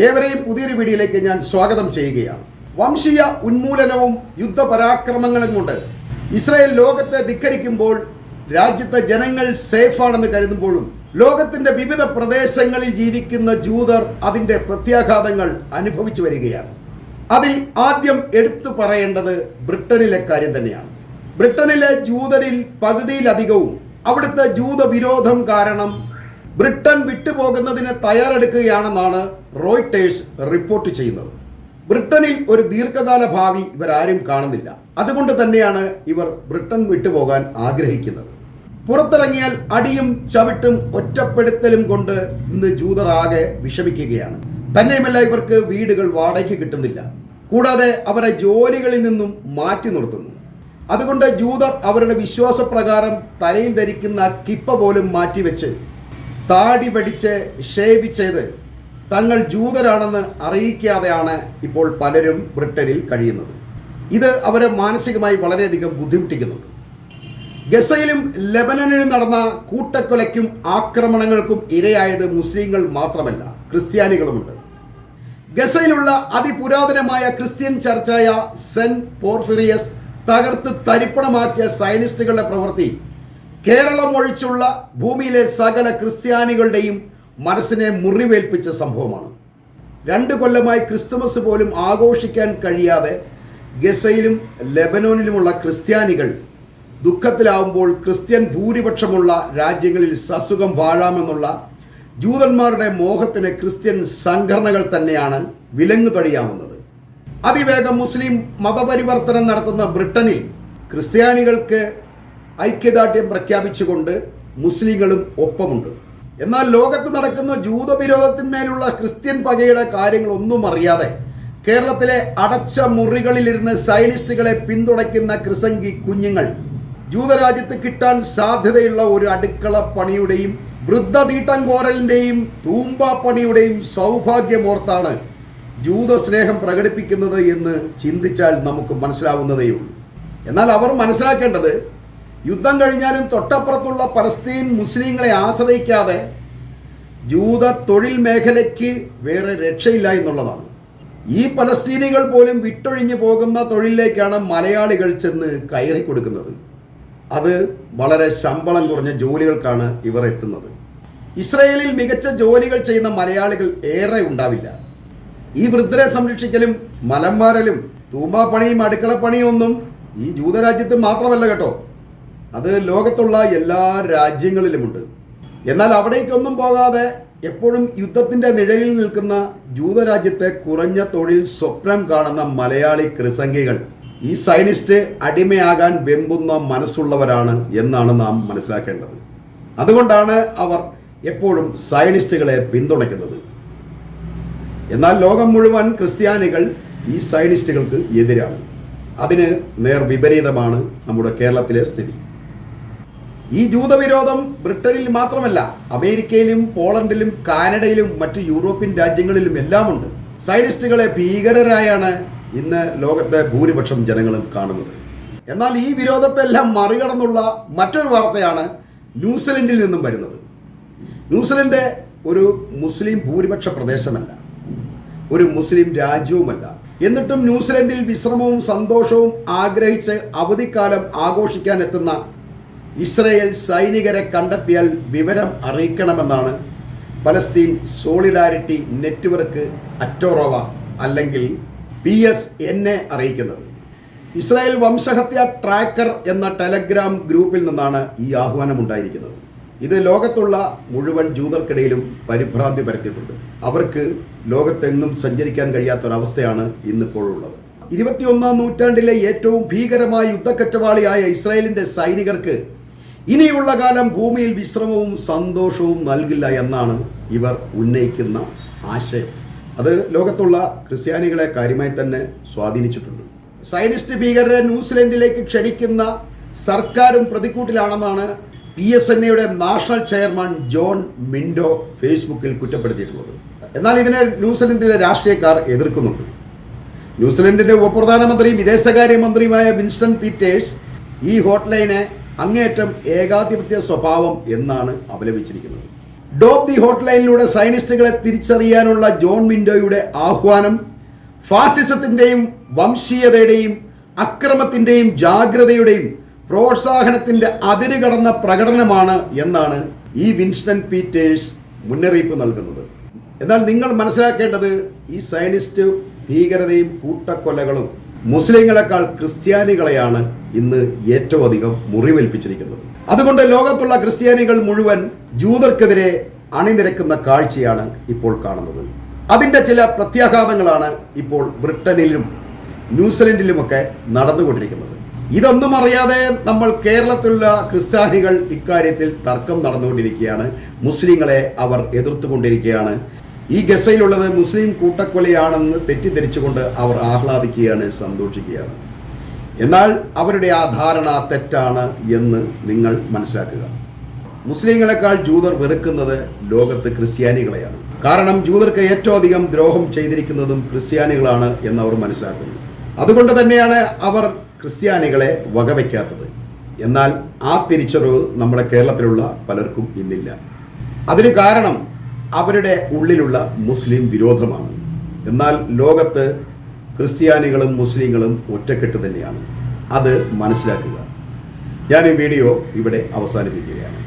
ഏവരെയും പുതിയൊരു വീഡിയോയിലേക്ക് ഞാൻ സ്വാഗതം ചെയ്യുകയാണ്. വംശീയ ഉന്മൂലനവും യുദ്ധപരാക്രമങ്ങളും കൊണ്ട് ഇസ്രായേൽ ലോകത്തെ ധിക്കരിക്കുമ്പോൾ രാജ്യത്തെ ജനങ്ങൾ സേഫാണെന്ന് കരുതുമ്പോഴും ലോകത്തിന്റെ വിവിധ പ്രദേശങ്ങളിൽ ജീവിക്കുന്ന ജൂതർ അതിന്റെ പ്രത്യാഘാതങ്ങൾ അനുഭവിച്ചു വരികയാണ്. അതിൽ ആദ്യം എടുത്തു പറയേണ്ടത് ബ്രിട്ടനിലെ കാര്യം തന്നെയാണ്. ബ്രിട്ടനിലെ ജൂതരിൽ പകുതിയിലധികവും അവിടുത്തെ ജൂതവിരോധം കാരണം ബ്രിട്ടൻ വിട്ടുപോകുന്നതിന് തയ്യാറെടുക്കുകയാണെന്നാണ് റോയിട്ടേഴ്സ് റിപ്പോർട്ട് ചെയ്യുന്നത്. ബ്രിട്ടനിൽ ഒരു ദീർഘകാല ഭാവി ഇവരാരും കാണുന്നില്ല. അതുകൊണ്ട് തന്നെയാണ് ഇവർ ബ്രിട്ടൻ വിട്ടുപോകാൻ ആഗ്രഹിക്കുന്നത്. പുറത്തിറങ്ങിയാൽ അടിയും ചവിട്ടും ഒറ്റപ്പെടുത്തലും കൊണ്ട് ഇന്ന് ജൂതർ ആകെ വിഷമിക്കുകയാണ്. തന്നെയുമല്ല, ഇവർക്ക് വീടുകൾ വാടകയ്ക്ക് കിട്ടുന്നില്ല. കൂടാതെ അവരെ ജോലികളിൽ നിന്നും മാറ്റി നിർത്തുന്നു. അതുകൊണ്ട് ജൂതർ അവരുടെ വിശ്വാസപ്രകാരം തലയിൽ ധരിക്കുന്ന കിപ്പ പോലും മാറ്റിവെച്ച് താടി പഠിച്ച് ഷേവ് ചെയ്ത് തങ്ങൾ ജൂതരാണെന്ന് അറിയിക്കാതെയാണ് ഇപ്പോൾ പലരും ബ്രിട്ടനിൽ കഴിയുന്നത്. ഇത് അവരെ മാനസികമായി വളരെയധികം ബുദ്ധിമുട്ടിക്കുന്നുണ്ട്. ഗസയിലും ലെബനനിലും നടന്ന കൂട്ടക്കൊലയ്ക്കും ആക്രമണങ്ങൾക്കും ഇരയായത് മുസ്ലിങ്ങൾ മാത്രമല്ല, ക്രിസ്ത്യാനികളുമുണ്ട്. ഗസയിലുള്ള അതിപുരാതനമായ ക്രിസ്ത്യൻ ചർച്ചായ സെന്റ് പോർഫിറിയസ് തകർത്ത് തരിപ്പണമാക്കിയ സയനിസ്റ്റുകളുടെ പ്രവൃത്തി കേരളം ഒഴിച്ചുള്ള ഭൂമിയിലെ സകല ക്രിസ്ത്യാനികളുടെയും മനസ്സിനെ മുറിവേൽപ്പിച്ച സംഭവമാണ്. 2 കൊല്ലമായി ക്രിസ്തുമസ് പോലും ആഘോഷിക്കാൻ കഴിയാതെ ഗസയിലും ലെബനോനിലുമുള്ള ക്രിസ്ത്യാനികൾ ദുഃഖത്തിലാവുമ്പോൾ ക്രിസ്ത്യൻ ഭൂരിപക്ഷമുള്ള രാജ്യങ്ങളിൽ സസുഖം വാഴാമെന്നുള്ള ജൂതന്മാരുടെ മോഹത്തിന് ക്രിസ്ത്യൻ സംഘടനകൾ തന്നെയാണ് വിലങ്ങു തടിയാവുന്നത്. അതിവേഗം മുസ്ലിം മതപരിവർത്തനം നടത്തുന്ന ബ്രിട്ടനിൽ ക്രിസ്ത്യാനികൾക്ക് ഐക്യദാർഢ്യം പ്രഖ്യാപിച്ചുകൊണ്ട് മുസ്ലിങ്ങളും ഒപ്പമുണ്ട്. എന്നാൽ ലോകത്ത് നടക്കുന്ന ജൂതവിരോധത്തിന്മേലുള്ള ക്രിസ്ത്യൻ പകയുടെ കാര്യങ്ങളൊന്നും അറിയാതെ കേരളത്തിലെ അടച്ച മുറികളിലിരുന്ന് സയനിസ്റ്റുകളെ പിന്തുണയ്ക്കുന്ന ക്രിസംഗി കുഞ്ഞുങ്ങൾ ജൂതരാജ്യത്ത് കിട്ടാൻ സാധ്യതയുള്ള ഒരു അടുക്കള പണിയുടെയും വൃദ്ധതീട്ടം കോരലിൻ്റെയും തൂമ്പാപ്പണിയുടെയും സൗഭാഗ്യമോർത്താണ് ജൂതസ്നേഹം പ്രകടിപ്പിക്കുന്നത് എന്ന് ചിന്തിച്ചാൽ നമുക്ക് മനസ്സിലാവുന്നതേയുള്ളൂ. എന്നാൽ അവർ മനസ്സിലാക്കേണ്ടത് യുദ്ധം കഴിഞ്ഞാലും തൊട്ടപ്പുറത്തുള്ള പലസ്തീൻ മുസ്ലിങ്ങളെ ആശ്രയിക്കാതെ ജൂത തൊഴിൽ മേഖലയ്ക്ക് വേറെ രക്ഷയില്ല എന്നുള്ളതാണ്. ഈ പലസ്തീനികൾ പോലും വിട്ടൊഴിഞ്ഞു പോകുന്ന തൊഴിലിലേക്കാണ് മലയാളികൾ ചെന്ന് കയറി കൊടുക്കുന്നത്. അത് വളരെ ശമ്പളം കുറഞ്ഞ ജോലികൾക്കാണ് ഇവർ എത്തുന്നത്. ഇസ്രയേലിൽ മികച്ച ജോലികൾ ചെയ്യുന്ന മലയാളികൾ ഏറെ ഉണ്ടാവില്ല. ഈ വൃദ്ധരെ സംരക്ഷിക്കലും മലമ്പാരലും തൂമ്പാപ്പണിയും അടുക്കളപ്പണിയും ഒന്നും ഈ ജൂതരാജ്യത്ത് മാത്രമല്ല കേട്ടോ, അത് ലോകത്തുള്ള എല്ലാ രാജ്യങ്ങളിലുമുണ്ട്. എന്നാൽ അവിടേക്കൊന്നും പോകാതെ എപ്പോഴും യുദ്ധത്തിൻ്റെ നിഴലിൽ നിൽക്കുന്ന ജൂതരാജ്യത്തെ കുറഞ്ഞ തൊഴിൽ സ്വപ്നം കാണുന്ന മലയാളി ക്രിസംഗികൾ ഈ സയനിസ്റ്റ് അടിമയാകാൻ വെമ്പുന്ന മനസ്സുള്ളവരാണ് എന്നാണ് നാം മനസ്സിലാക്കേണ്ടത്. അതുകൊണ്ടാണ് അവർ എപ്പോഴും സയനിസ്റ്റുകളെ പിന്തുണയ്ക്കുന്നത്. എന്നാൽ ലോകം മുഴുവൻ ക്രിസ്ത്യാനികൾ ഈ സയനിസ്റ്റുകൾക്ക് എതിരാണ്. അതിന് നേർ വിപരീതമാണ് നമ്മുടെ കേരളത്തിലെ സ്ഥിതി. ഈ ജൂതവിരോധം ബ്രിട്ടനിൽ മാത്രമല്ല, അമേരിക്കയിലും പോളണ്ടിലും കാനഡയിലും മറ്റ് യൂറോപ്യൻ രാജ്യങ്ങളിലും എല്ലാമുണ്ട്. സയനിസ്റ്റുകളെ ഭീകരരായാണ് ഇന്ന് ലോകത്തെ ഭൂരിപക്ഷം ജനങ്ങളും കാണുന്നത്. എന്നാൽ ഈ വിരോധത്തെല്ലാം മറികടന്നുള്ള മറ്റൊരു വാർത്തയാണ് ന്യൂസിലൻഡിൽ നിന്നും വരുന്നത്. ന്യൂസിലൻഡ് ഒരു മുസ്ലിം ഭൂരിപക്ഷ പ്രദേശമല്ല, ഒരു മുസ്ലിം രാജ്യവുമല്ല. എന്നിട്ടും ന്യൂസിലൻഡിൽ വിശ്രമവും സന്തോഷവും ആഗ്രഹിച്ച് അവധിക്കാലം ആഘോഷിക്കാൻ എത്തുന്ന ഇസ്രയേൽ സൈനികരെ കണ്ടെത്തിയാൽ വിവരം അറിയിക്കണമെന്നാണ് പലസ്തീൻ സോളിഡാരിറ്റി നെറ്റ്വർക്ക് അറ്റോറോവ അല്ലെങ്കിൽ PSNA അറിയിക്കുന്നത്. ഇസ്രായേൽ വംശഹത്യ ട്രാക്കർ എന്ന ടെലഗ്രാം ഗ്രൂപ്പിൽ നിന്നാണ് ഈ ആഹ്വാനം ഉണ്ടായിരിക്കുന്നത്. ഇത് ലോകത്തുള്ള മുഴുവൻ ജൂതർക്കിടയിലും പരിഭ്രാന്തി പരത്തിയിട്ടുണ്ട്. അവർക്ക് ലോകത്തെങ്ങും സഞ്ചരിക്കാൻ കഴിയാത്തൊരവസ്ഥയാണ് ഇന്നിപ്പോഴുള്ളത്. 21ാം നൂറ്റാണ്ടിലെ ഏറ്റവും ഭീകരമായ യുദ്ധക്കറ്റവാളിയായ ഇസ്രായേലിൻ്റെ സൈനികർക്ക് ഇനിയുള്ള കാലം ഭൂമിയിൽ വിശ്രമവും സന്തോഷവും നൽകില്ല എന്നാണ് ഇവർ ഉന്നയിക്കുന്ന ആശയം. അത് ലോകത്തുള്ള ക്രിസ്ത്യാനികളെ കാര്യമായി തന്നെ സ്വാധീനിച്ചിട്ടുണ്ട്. സയനിസ്റ്റ് ഭീകരരെ ന്യൂസിലൻഡിലേക്ക് ക്ഷണിക്കുന്ന സർക്കാരും പ്രതിക്കൂട്ടിലാണെന്നാണ് PSNAയുടെ നാഷണൽ ചെയർമാൻ ജോൺ മിൻഡോ ഫേസ്ബുക്കിൽ കുറ്റപ്പെടുത്തിയിട്ടുള്ളത്. എന്നാൽ ഇതിനെ ന്യൂസിലൻഡിലെ രാഷ്ട്രീയക്കാർ എതിർക്കുന്നുണ്ട്. ന്യൂസിലൻഡിന്റെ ഉപപ്രധാനമന്ത്രിയും വിദേശകാര്യമന്ത്രിയുമായ വിൻസ്റ്റൺ പീറ്റേഴ്സ് ഈ ഹോട്ട്ലൈനെ അങ്ങേയറ്റം ഏകാധിപത്യ സ്വഭാവം എന്നാണ് അപലപിച്ചിരിക്കുന്നത്. ഡോപ്പ് ദി ഹോട്ട്ലൈനിലൂടെ സയനിസ്റ്റുകളെ തിരിച്ചറിയാനുള്ള ജോൺ മിന്റോയുടെ ആഹ്വാനം ഫാസിസത്തിന്റെയും വംശീയതയുടെയും അക്രമത്തിന്റെയും ജാഗ്രതയുടെയും പ്രോത്സാഹനത്തിന്റെ അതിരുകടന്ന പ്രകടനമാണ് എന്നാണ് ഈ വിൻസ്റ്റൺ പീറ്റേഴ്സ് മുന്നറിയിപ്പ് നൽകുന്നത്. എന്നാൽ നിങ്ങൾ മനസ്സിലാക്കേണ്ടത് ഈ സയനിസ്റ്റ് ഭീകരതയും കൂട്ടക്കൊലകളും മുസ്ലിങ്ങളെക്കാൾ ക്രിസ്ത്യാനികളെയാണ് ഇന്ന് ഏറ്റവും അധികം മുറിവേൽപ്പിച്ചിരിക്കുന്നത്. അതുകൊണ്ട് ലോകത്തുള്ള ക്രിസ്ത്യാനികൾ മുഴുവൻ ജൂതർക്കെതിരെ അണിനിരക്കുന്ന കാഴ്ചയാണ് ഇപ്പോൾ കാണുന്നത്. അതിൻ്റെ ചില പ്രത്യാഘാതങ്ങളാണ് ഇപ്പോൾ ബ്രിട്ടനിലും ന്യൂസിലൻഡിലുമൊക്കെ നടന്നുകൊണ്ടിരിക്കുന്നത്. ഇതൊന്നും അറിയാതെ നമ്മൾ കേരളത്തിലുള്ള ക്രിസ്ത്യാനികൾ ഇക്കാര്യത്തിൽ തർക്കം നടന്നുകൊണ്ടിരിക്കുകയാണ്. മുസ്ലിങ്ങളെ അവർ എതിർത്തുകൊണ്ടിരിക്കുകയാണ്. ഈ ഗസയിലുള്ളത് മുസ്ലിം കൂട്ടക്കൊലയാണെന്ന് തെറ്റിദ്ധരിച്ചുകൊണ്ട് അവർ ആഹ്ലാദിക്കുകയാണ്, സന്തോഷിക്കുകയാണ്. എന്നാൽ അവരുടെ ആ ധാരണ തെറ്റാണ് എന്ന് നിങ്ങൾ മനസ്സിലാക്കുക. മുസ്ലിങ്ങളെക്കാൾ ജൂതർ വെറുക്കുന്നത് ലോകത്ത് ക്രിസ്ത്യാനികളെയാണ്. കാരണം ജൂതർക്ക് ഏറ്റവും അധികം ദ്രോഹം ചെയ്തിരിക്കുന്നതും ക്രിസ്ത്യാനികളാണ് എന്ന് അവർ മനസ്സിലാക്കുന്നു. അതുകൊണ്ട് തന്നെയാണ് അവർ ക്രിസ്ത്യാനികളെ വകവയ്ക്കാത്തത്. എന്നാൽ ആ തിരിച്ചറിവ് നമ്മുടെ കേരളത്തിലുള്ള പലർക്കും ഇന്നില്ല. അതിന് കാരണം അവരുടെ ഉള്ളിലുള്ള മുസ്ലിം വിരോധമാണ്. എന്നാൽ ലോകത്ത് ക്രിസ്ത്യാനികളും മുസ്ലിങ്ങളും ഒറ്റക്കെട്ട് തന്നെയാണ്. അത് മനസ്സിലാക്കുക. ഞാൻ ഈ വീഡിയോ ഇവിടെ അവസാനിപ്പിക്കുകയാണ്.